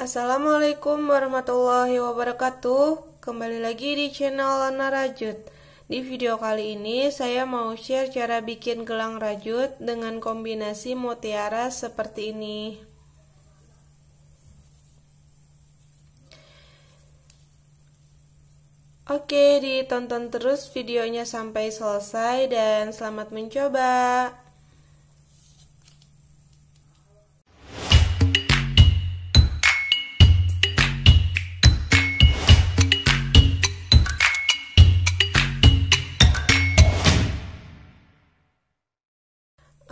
Assalamualaikum warahmatullahi wabarakatuh. Kembali lagi di channel Lana Rajut. Di video kali ini saya mau share cara bikin gelang rajut dengan kombinasi mutiara seperti ini. Oke, ditonton terus videonya sampai selesai dan selamat mencoba.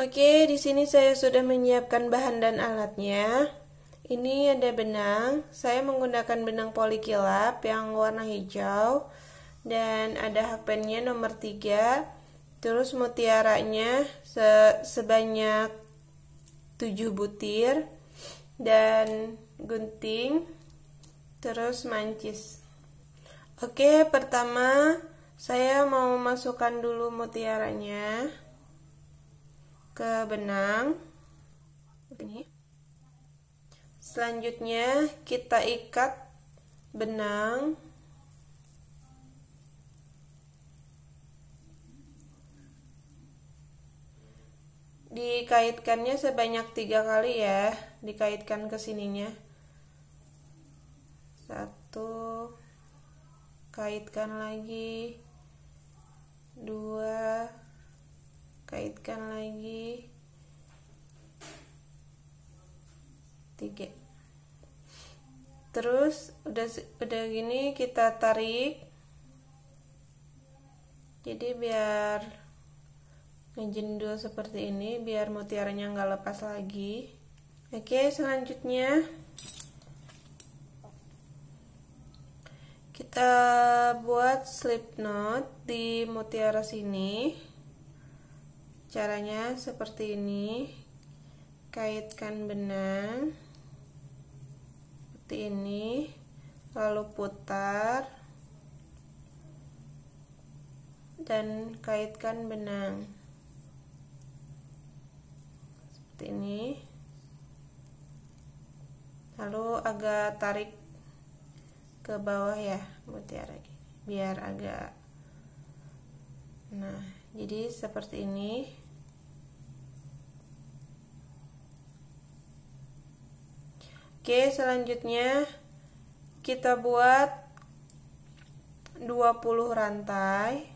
Oke, di sini saya sudah menyiapkan bahan dan alatnya. Ini ada benang. Saya menggunakan benang polikilap yang warna hijau dan ada hakpennya nomor 3. Terus mutiaranya sebanyak 7 butir dan gunting, terus mancis. Oke, pertama saya mau masukkan dulu mutiaranya ke benang. Ini. Selanjutnya kita ikat benang. Dikaitkannya sebanyak 3 kali ya, dikaitkan ke sininya. 1, kaitkan lagi, 2, kaitkan lagi, 3. Terus udah gini kita tarik. Jadi biar ngejendul seperti ini, biar mutiaranya nggak lepas lagi. Oke, selanjutnya kita buat slip knot di mutiara sini. Caranya seperti ini. Kaitkan benang seperti ini, lalu putar dan kaitkan benang seperti ini, lalu agak tarik ke bawah ya mutiara gini, biar agak, nah jadi seperti ini. Oke, selanjutnya kita buat 20 rantai.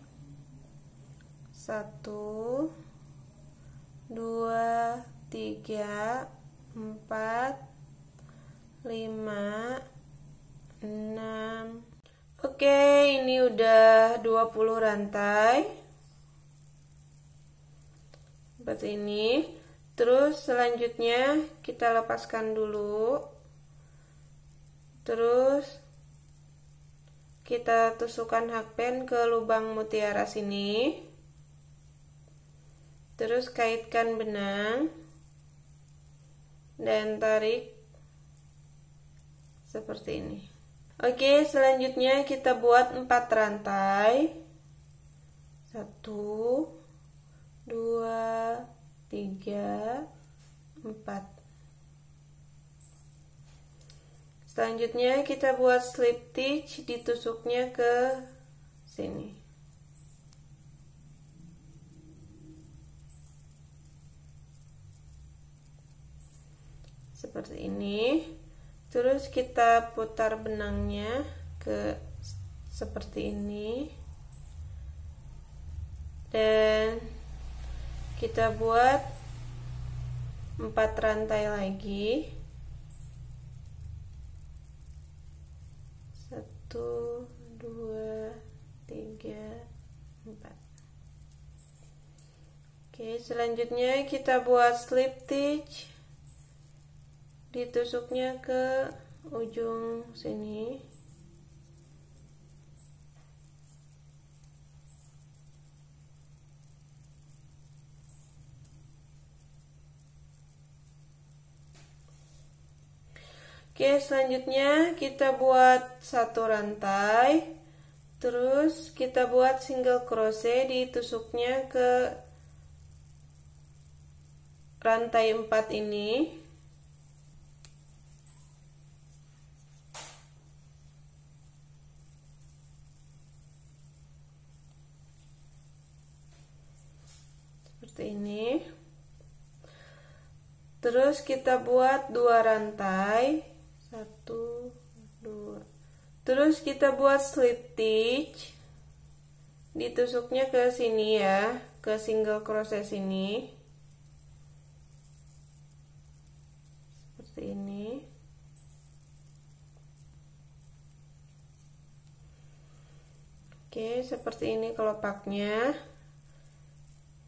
1, 2, 3, 4, 5, 6. Oke, ini udah 20 rantai. Seperti ini. Terus selanjutnya kita lepaskan dulu. Terus kita tusukkan hakpen ke lubang mutiara sini. Terus kaitkan benang dan tarik seperti ini. Oke, selanjutnya kita buat 4 rantai. 1, 2, 3, 4. Selanjutnya kita buat slip stitch, ditusuknya ke sini. Seperti ini. Terus kita putar benangnya ke seperti ini. Dan kita buat 4 rantai lagi. 1, 2, 3, 4. Oke, selanjutnya kita buat slip stitch, ditusuknya ke ujung sini. Oke, selanjutnya kita buat 1 rantai. Terus kita buat single crochet, ditusuknya ke rantai 4 ini. seperti ini. Terus kita buat 2 rantai, 1 2. Terus kita buat slip stitch, ditusuknya ke sini ya, ke single crochet sini seperti ini. Oke, seperti ini kelopaknya.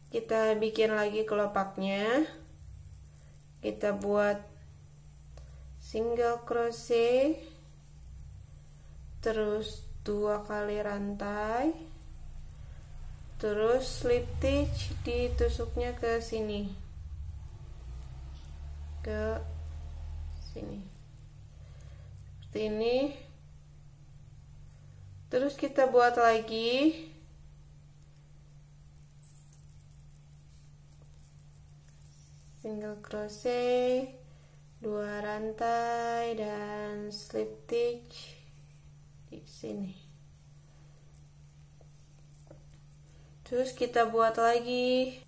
Kita bikin lagi kelopaknya. Kita buat single crochet, terus 2 kali rantai, terus slip stitch, ditusuknya ke sini, ke sini seperti ini. Terus kita buat lagi single crochet, 2 rantai dan slip stitch di sini. Terus kita buat lagi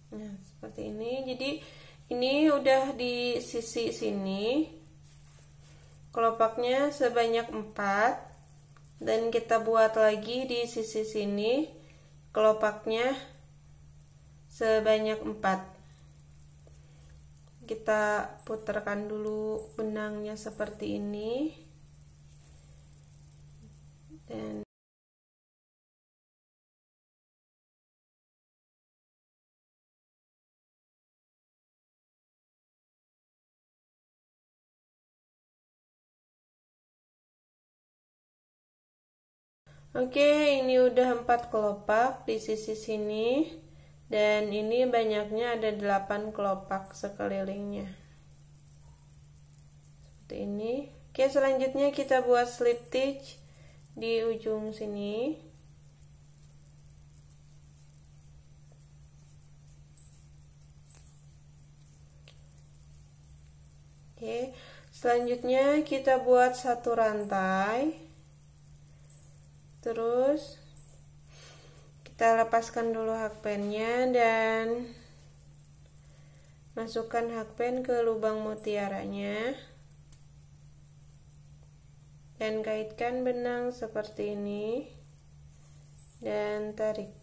nah, seperti ini. Jadi ini udah di sisi sini, kelopaknya sebanyak 4, dan kita buat lagi di sisi sini kelopaknya sebanyak 4. Kita putarkan dulu benangnya seperti ini, dan oke, ini udah 4 kelopak di sisi sini, dan ini banyaknya ada 8 kelopak sekelilingnya. Seperti ini. Oke, selanjutnya kita buat slip stitch di ujung sini. Oke, selanjutnya kita buat 1 rantai. Terus kita lepaskan dulu hakpennya dan masukkan hakpen ke lubang mutiaranya dan kaitkan benang seperti ini dan tarik.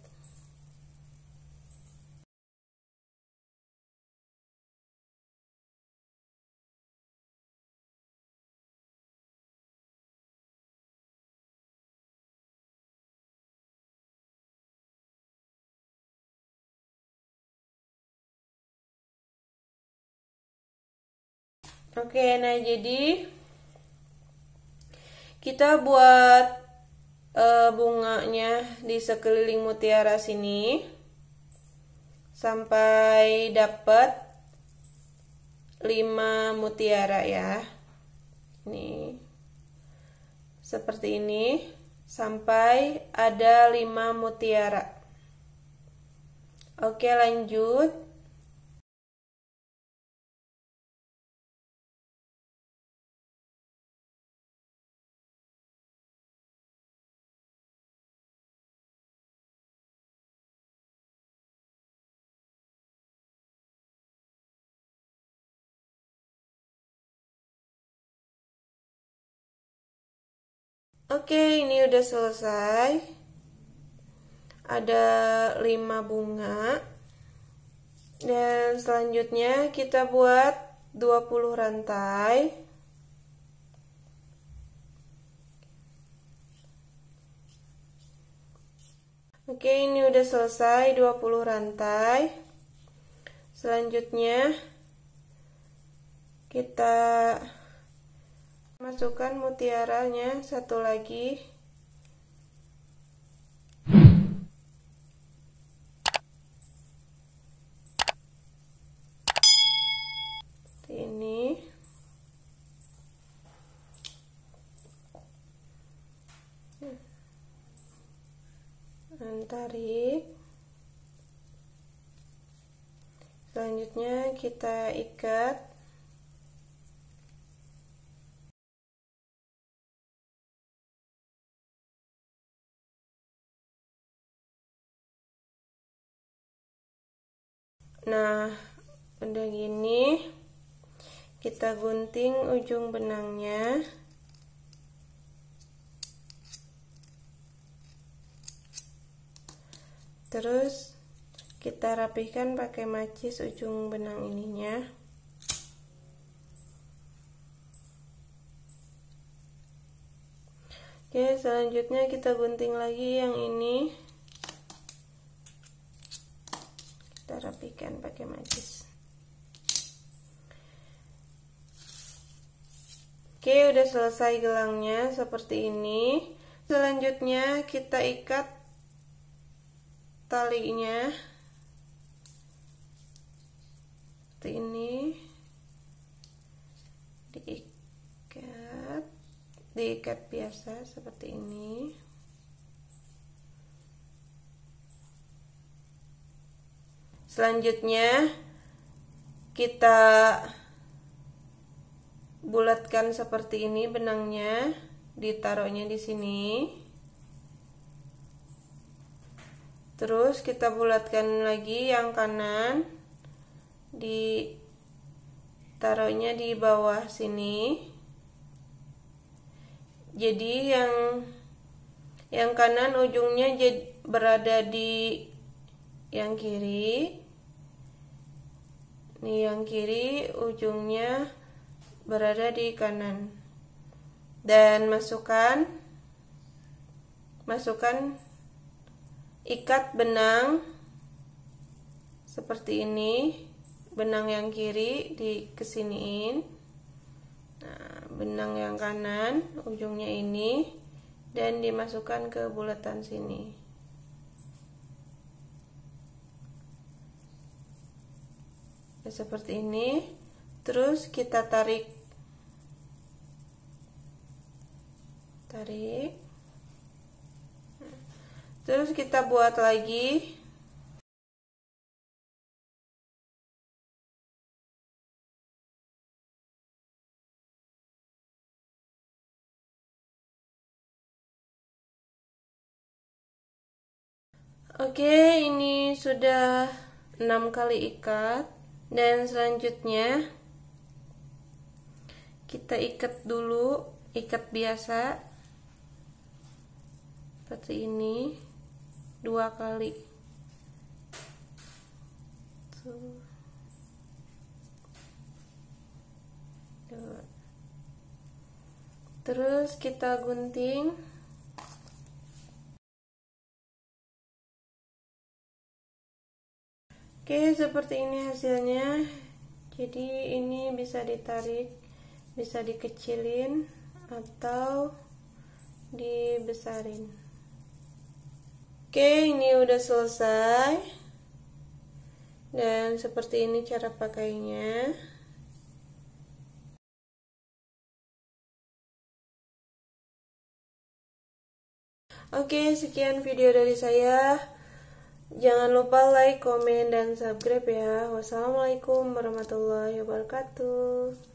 Oke, nah jadi kita buat bunganya di sekeliling mutiara sini sampai dapat 5 mutiara ya. Ini seperti ini sampai ada 5 mutiara. Oke, lanjut. Oke, ini udah selesai. Ada 5 bunga. Dan selanjutnya kita buat 20 rantai. Oke, ini udah selesai 20 rantai. Selanjutnya kita masukkan mutiaranya satu lagi. Ini dan tarik. selanjutnya kita ikat. Nah, udah gini, kita gunting ujung benangnya. Terus kita rapihkan pakai macis ujung benang ininya. Oke, selanjutnya kita gunting lagi yang ini. Kita rapihkan pakai macis. Oke, udah selesai gelangnya seperti ini. Selanjutnya kita ikat talinya seperti ini. Diikat biasa seperti ini. Selanjutnya kita bulatkan seperti ini benangnya, ditaruhnya di sini. Terus kita bulatkan lagi yang kanan, ditaruhnya di bawah sini. Jadi yang kanan ujungnya berada di yang kiri. Nih yang kiri ujungnya berada di kanan. Dan masukkan ikat benang seperti ini. Benang yang kiri kesiniin. Nah, benang yang kanan ujungnya ini dan dimasukkan ke bulatan sini. Seperti ini. Terus kita tarik terus kita buat lagi. Oke, ini sudah 6 kali ikat. Dan selanjutnya kita ikat dulu, ikat biasa seperti ini 2 kali. Terus kita gunting. Oke, seperti ini hasilnya. Jadi ini bisa ditarik, bisa dikecilin atau dibesarin. Oke, ini udah selesai. Dan seperti ini cara pakainya. Oke, sekian video dari saya. Jangan lupa like, komen, dan subscribe ya. Wassalamualaikum warahmatullahi wabarakatuh.